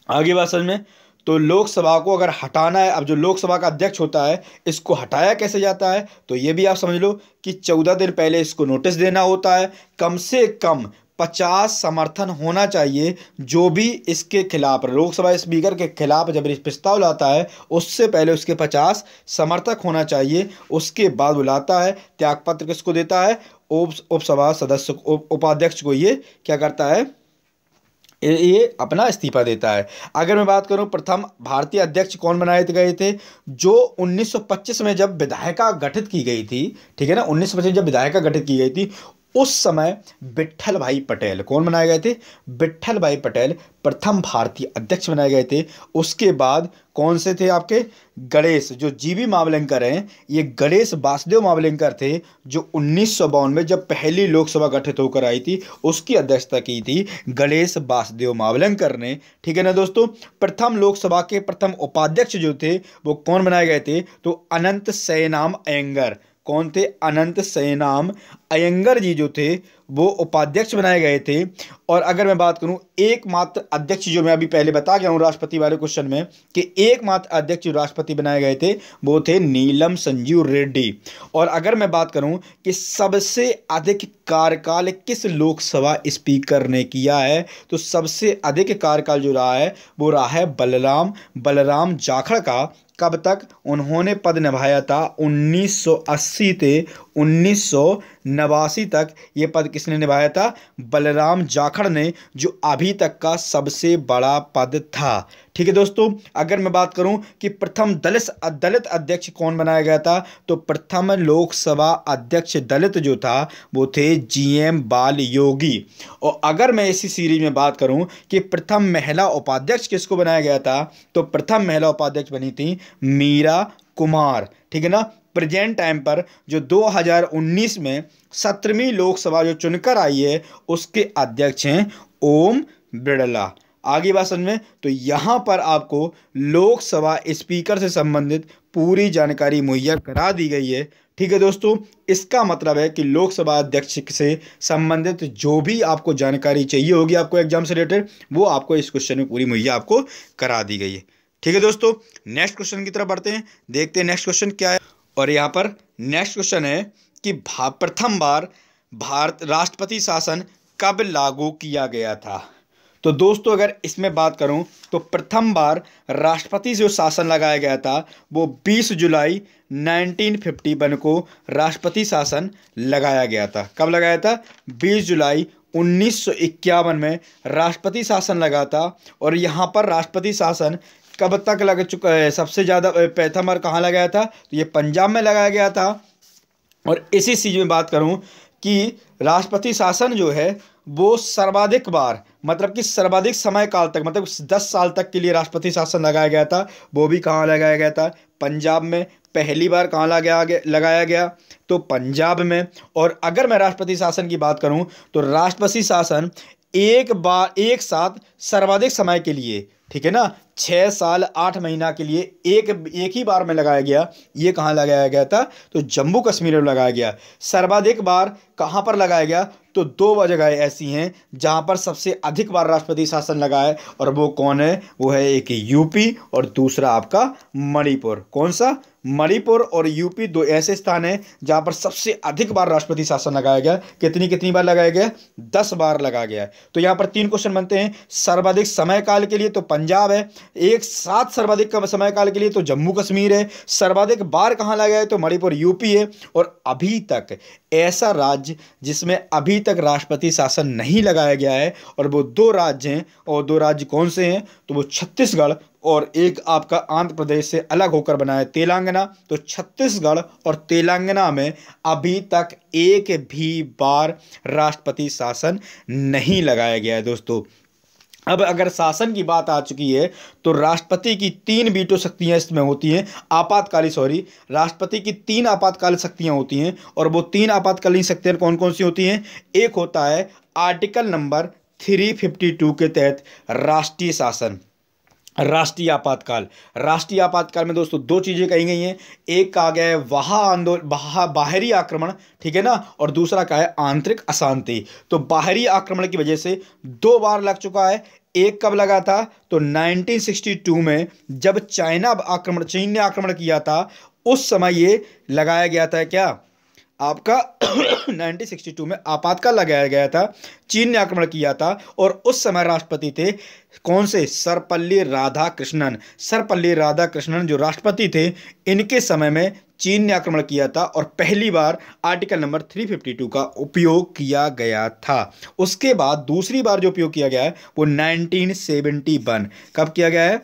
आगे बात समझ में, तो लोकसभा को अगर हटाना है, अब जो लोकसभा का अध्यक्ष होता है इसको हटाया कैसे जाता है? तो ये भी आप समझ लो कि 14 दिन पहले इसको नोटिस देना होता है। कम से कम 50 समर्थन होना चाहिए। जो भी इसके खिलाफ, लोकसभा स्पीकर के खिलाफ जब प्रस्ताव लाता है उससे पहले उसके 50 समर्थक होना चाहिए। उसके बाद बुलाता है, त्यागपत्र किसको देता है? उपसभा सदस्य उपाध्यक्ष को ये क्या करता है, ये अपना इस्तीफा देता है। अगर मैं बात करूं प्रथम भारतीय अध्यक्ष कौन बनाए गए थे? जो 1925 में जब विधायिका गठित की गई थी, ठीक है ना, 1925 जब विधायिका गठित की गई थी उस समय विट्ठल भाई पटेल कौन बनाए गए थे? विट्ठल भाई पटेल प्रथम भारतीय अध्यक्ष बनाए गए थे। उसके बाद कौन से थे आपके? गणेश, जो जीवी मावलंकर हैं, ये गणेश वासुदेव मावलंकर थे जो 1952 में जब पहली लोकसभा गठित होकर आई थी उसकी अध्यक्षता की थी गणेश वासुदेव मावलंकर ने। ठीक है ना दोस्तों। प्रथम लोकसभा के प्रथम उपाध्यक्ष जो थे वो कौन बनाए गए थे? तो अनंत सैनाम अयंगर। कौन थे? अनंत सैनाम अयंगर जी जो थे वो उपाध्यक्ष बनाए गए थे। और अगर मैं बात करूं एकमात्र अध्यक्ष, जो मैं अभी पहले बता गया हूं राष्ट्रपति वाले क्वेश्चन में कि एकमात्र अध्यक्ष जो राष्ट्रपति बनाए गए थे वो थे नीलम संजीव रेड्डी। और अगर मैं बात करूं कि सबसे अधिक कार्यकाल किस लोकसभा स्पीकर ने किया है, तो सबसे अधिक कार्यकाल जो रहा है वो रहा है बलराम जाखड़ का। कब तक उन्होंने पद निभाया था? 1980 से 1989 तक ये पद किसने निभाया था? बलराम जाखड़ ने, जो अभी तक का सबसे बड़ा पद था। ठीक है दोस्तों। अगर मैं बात करूं कि प्रथम दलित अध्यक्ष कौन बनाया गया था, तो प्रथम लोकसभा अध्यक्ष दलित जो था वो थे GM बाल योगी। और अगर मैं इसी सीरीज में बात करूं कि प्रथम महिला उपाध्यक्ष किसको बनाया गया था, तो प्रथम महिला उपाध्यक्ष बनी थी मीरा कुमार। ठीक है ना। प्रेजेंट टाइम पर जो 2019 में 17वीं लोकसभा जो चुनकर आई है उसके अध्यक्ष हैं ओम बिरला। आगे बात समझ में। तो यहाँ पर आपको लोकसभा स्पीकर से संबंधित पूरी जानकारी मुहैया करा दी गई है। ठीक है दोस्तों, इसका मतलब है कि लोकसभा अध्यक्ष से संबंधित जो भी आपको जानकारी चाहिए होगी आपको एग्जाम से रिलेटेड, वो आपको इस क्वेश्चन में पूरी मुहैया आपको करा दी गई है। ठीक है दोस्तों, नेक्स्ट क्वेश्चन की तरफ बढ़ते हैं, देखते हैं नेक्स्ट क्वेश्चन क्या है। और यहाँ पर नेक्स्ट क्वेश्चन है कि प्रथम बार भारत राष्ट्रपति शासन कब लागू किया गया था। तो दोस्तों अगर इसमें बात करूं तो प्रथम बार राष्ट्रपति जो शासन लगाया गया था वो 20 जुलाई 1951 को राष्ट्रपति शासन लगाया गया था। कब लगाया था? 20 जुलाई 1951 में राष्ट्रपति शासन लगा था। और यहाँ पर राष्ट्रपति शासन कब तक लग चुका है? सबसे ज़्यादा प्रथम बार कहाँ लगाया था? तो ये पंजाब में लगाया गया था। और इसी चीज़ में बात करूं कि राष्ट्रपति शासन जो है वो सर्वाधिक बार, मतलब कि सर्वाधिक समय काल तक, मतलब 10 साल तक के लिए राष्ट्रपति शासन लगाया गया था। वो भी कहाँ लगाया गया था? पंजाब में। पहली बार कहाँ लगाया गया? तो पंजाब में। और अगर मैं राष्ट्रपति शासन की बात करूं तो राष्ट्रपति शासन एक साथ सर्वाधिक समय के लिए, ठीक है ना, 6 साल 8 महीना के लिए एक ही बार में लगाया गया। ये कहाँ लगाया गया था? तो जम्मू कश्मीर में लगाया गया। सर्वाधिक बार कहाँ पर लगाया गया? तो 2 जगह ऐसी हैं जहाँ पर सबसे अधिक बार राष्ट्रपति शासन लगा है, और वो कौन है? वो है एक यूपी और दूसरा आपका मणिपुर। कौन सा? मणिपुर और यूपी, 2 ऐसे स्थान हैं जहाँ पर सबसे अधिक बार राष्ट्रपति शासन लगाया गया। कितनी बार लगाया गया? 10 बार लगाया गया। तो यहाँ पर 3 क्वेश्चन बनते हैं। सर्वाधिक समय काल के लिए तो पंजाब है, एक साथ सर्वाधिक समय काल के लिए तो जम्मू कश्मीर है, सर्वाधिक बार कहाँ लगाया है? तो मणिपुर यूपी है। और अभी तक ऐसा राज्य जिसमें अभी तक राष्ट्रपति शासन नहीं लगाया गया है, और वो 2 राज्य हैं। और 2 राज्य कौन से हैं? तो वो छत्तीसगढ़ और एक आपका आंध्र प्रदेश से अलग होकर बना है तेलंगाना। तो छत्तीसगढ़ और तेलंगाना में अभी तक एक भी बार राष्ट्रपति शासन नहीं लगाया गया है दोस्तों। अब अगर शासन की बात आ चुकी है तो राष्ट्रपति की 3 वीटो शक्तियां इसमें होती हैं। राष्ट्रपति की 3 आपातकालीन शक्तियां होती हैं। और वो 3 आपातकालीन शक्तियां कौन कौन सी होती हैं? एक होता है आर्टिकल नंबर 352 के तहत राष्ट्रीय शासन, राष्ट्रीय आपातकाल। राष्ट्रीय आपातकाल में दोस्तों 2 चीज़ें कही गई हैं। एक कहा गया है बाहरी आक्रमण, ठीक है ना, और दूसरा का है आंतरिक अशांति। तो बाहरी आक्रमण की वजह से 2 बार लग चुका है। एक कब लगा था? तो 1962 में जब चीन ने आक्रमण किया था, उस समय ये लगाया गया था। क्या आपका 1962 में आपातकाल लगाया गया था, चीन ने आक्रमण किया था। और उस समय राष्ट्रपति थे कौन से? सर्वपल्ली राधाकृष्णन जो राष्ट्रपति थे, इनके समय में चीन ने आक्रमण किया था और पहली बार आर्टिकल नंबर 352 का उपयोग किया गया था। उसके बाद दूसरी बार जो उपयोग किया गया है वो 1971। कब किया गया है?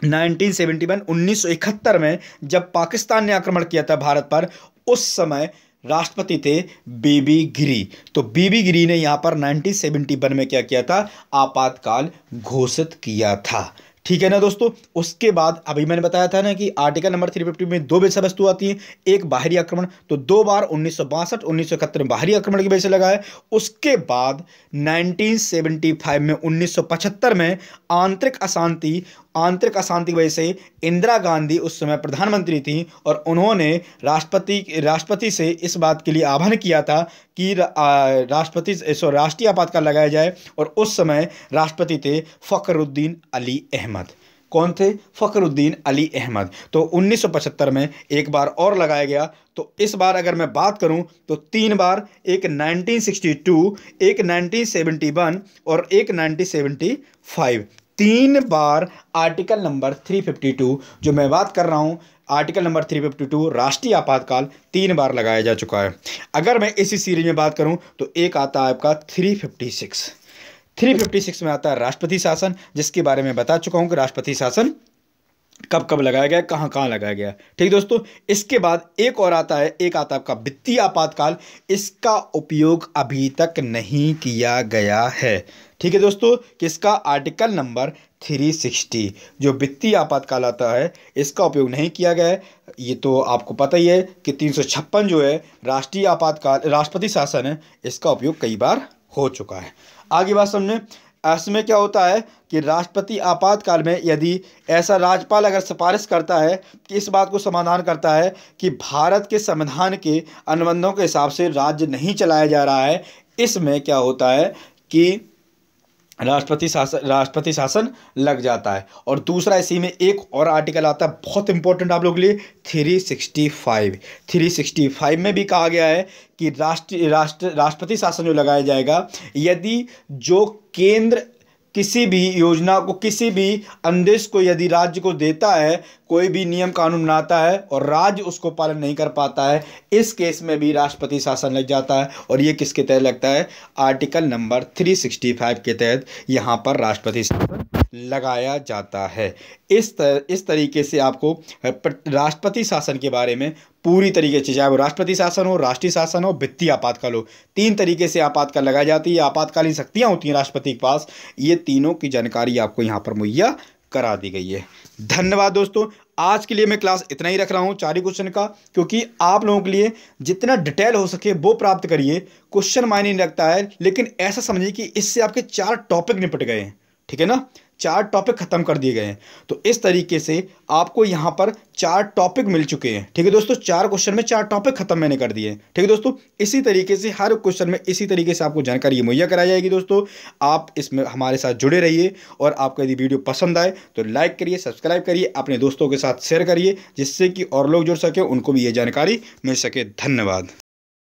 1971 में जब पाकिस्तान ने आक्रमण किया था भारत पर। उस समय राष्ट्रपति थे बीबी गिरी। तो बीबी गिरी ने यहाँ पर 1971 में क्या किया था? आपातकाल घोषित किया था। ठीक है ना दोस्तों। उसके बाद अभी मैंने बताया था ना कि आर्टिकल नंबर 350 में 2 विषय वस्तु आती हैं। एक बाहरी आक्रमण, तो 2 बार 1962 1971 में बाहरी आक्रमण की वजह से लगा है। उसके बाद 1975 में 1975 में आंतरिक अशांति की वजह से इंदिरा गांधी उस समय प्रधानमंत्री थी और उन्होंने राष्ट्रपति से इस बात के लिए आह्वान किया था कि राष्ट्रीय आपातकाल लगाया जाए। और उस समय राष्ट्रपति थे फखरुद्दीन अली अहमद। कौन थे? फखरुद्दीन अली अहमद। तो 1975 में एक बार और लगाया गया। तो इस बार अगर मैं बात करूं तो 3 बार, एक 1962, एक 1971 और एक 1975। 3 बार आर्टिकल नंबर 352 जो मैं बात कर रहा हूं, आर्टिकल नंबर 352 राष्ट्रीय आपातकाल 3 बार लगाया जा चुका है। अगर मैं इसी सीरीज में बात करूं तो एक आता है आपका 356 में आता है राष्ट्रपति शासन, जिसके बारे में बता चुका हूं कि राष्ट्रपति शासन कब कब लगाया गया, कहाँ कहाँ लगाया गया। ठीक दोस्तों। इसके बाद एक और आता है, एक आता है आपका वित्तीय आपातकाल। इसका उपयोग अभी तक नहीं किया गया है। ठीक है दोस्तों। किसका? आर्टिकल नंबर 360 जो वित्तीय आपातकाल आता है, इसका उपयोग नहीं किया गया है। ये तो आपको पता ही है कि 356 जो है राष्ट्रपति शासन है, इसका उपयोग कई बार हो चुका है। आगे बात समझें। इसमें क्या होता है कि राष्ट्रपति आपातकाल में यदि ऐसा राज्यपाल अगर सिफारिश करता है कि इस बात को समाधान करता है कि भारत के संविधान के अनुबंधों के हिसाब से राज्य नहीं चलाया जा रहा है, इसमें क्या होता है कि राष्ट्रपति शासन लग जाता है। और दूसरा इसी में एक और आर्टिकल आता है बहुत इंपॉर्टेंट आप लोगों के लिए, 365 में भी कहा गया है कि राष्ट्रपति शासन जो लगाया जाएगा यदि जो केंद्र किसी भी योजना को, किसी भी आदेश को यदि राज्य को देता है, कोई भी नियम कानून बनाता है और राज्य उसको पालन नहीं कर पाता है, इस केस में भी राष्ट्रपति शासन लग जाता है। और ये किसके तहत लगता है? आर्टिकल नंबर 365 के तहत यहाँ पर राष्ट्रपति शासन लगाया जाता है। इस तरीके से आपको राष्ट्रपति शासन के बारे में पूरी तरीके से, चाहे वो राष्ट्रपति शासन हो, राष्ट्रीय शासन हो, वित्तीय आपातकाल हो, 3 तरीके से आपातकाल लगाई जाती है। आपातकालीन शक्तियाँ होती हैं राष्ट्रपति के पास, ये तीनों की जानकारी आपको यहाँ पर मुहैया करा दी गई है। धन्यवाद दोस्तों, आज के लिए मैं क्लास इतना ही रख रहा हूँ 4 क्वेश्चन का, क्योंकि आप लोगों के लिए जितना डिटेल हो सके वो प्राप्त करिए। क्वेश्चन मायने नहीं रखता है, लेकिन ऐसा समझिए कि इससे आपके 4 टॉपिक निपट गए हैं, ठीक है ना, 4 टॉपिक खत्म कर दिए गए हैं। तो इस तरीके से आपको यहाँ पर 4 टॉपिक मिल चुके हैं, ठीक है दोस्तों। 4 क्वेश्चन में 4 टॉपिक खत्म मैंने कर दिए, ठीक है दोस्तों। इसी तरीके से हर क्वेश्चन में इसी तरीके से आपको जानकारी मुहैया कराई जाएगी दोस्तों। आप इसमें हमारे साथ जुड़े रहिए, और आपको यदि वीडियो पसंद आए तो लाइक करिए, सब्सक्राइब करिए, अपने दोस्तों के साथ शेयर करिए, जिससे कि और लोग जुड़ सके, उनको भी ये जानकारी मिल सके। धन्यवाद।